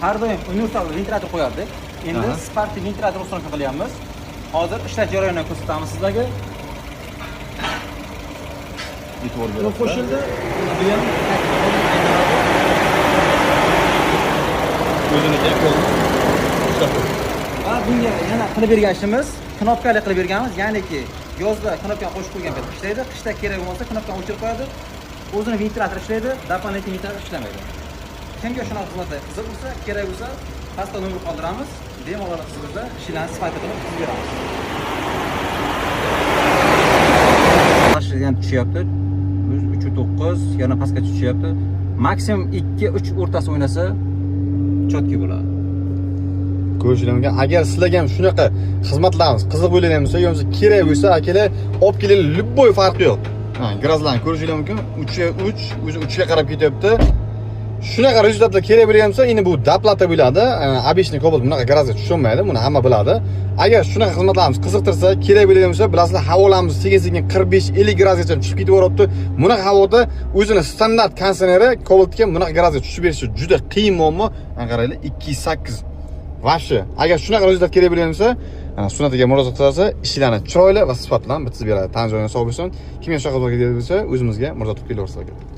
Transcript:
har doim universal ventilyator qo'yardik. Endi sportiv ventilyator uстановка qilyapmiz. Hozir ishlash jarayonini ko'rsatamiz sizlarga. E'tibor Bu qo'shildi. Bu ham o'zini qo'lni ushlab qo'ydi. va bunga yana qilib bergan ishimiz knopkali qilib berganmiz. Ya'niki yozda knopkani qo'shib qo'ygan paytda ishlaydi, qishda kerak bo'lmasa knopkani o'chirib qo'yadi. O'zini ventilyator ishlaydi, doполнительный ventilyator ishlamaydi. Kimga shunaqa xizmatlar qiziq bo'lsa, kerak bo'lsa, pastda nomer qoldiramiz. Bemalol sizga ishlarni sifatli qilib tuzib beramiz. Yana tushyapti. 3.9 yana pastga tushyapti. Maksimum 2-3 o'rtasi o'ynasa chotki bo'ladi. Ko'rishingizga agar sizlarga ham shunaqa xizmatlarimiz qiziq bo'lgan bo'lsa, yo'qsa kerak bo'lsa, akalar olib kelinglar, любой farqi yo'q. Ha, grazlarni ko'rishingiz mumkin. 3 o'zi 3 ga qarab ketyapti. Shunaqa rezultatlar kerak bo'lgan bo'lsa, endi bu doplata bo'ladi. Обычный Cobalt bunaqa grazga tusholmaydi, buni hamma biladi. Agar shunaqa xizmatlarimiz qiziqtirsa, kerak bo'lgan bo'lsa, bilasizlar, havolamiz sekin-sekin 45-50 gradusgacha tushib ketib yuryapti. Bunaqa havoda o'zini standart konditsioneri Cobaltga bunaqa gradusga tushib berishi juda qiyin muammo. Qaranglar, 2.8 Vashti. Agar shunaqa rezultat kerak bo'lgan bo'lsa, Sunatiga murojaat qilsa, ishlarni chiroyli va sifat bilan bitkazib beradi. Tan joyini sog' bo'lsin. Kimga shunaqa bo'lsa, o'zimizga murojaat qilib kelaversa kerak.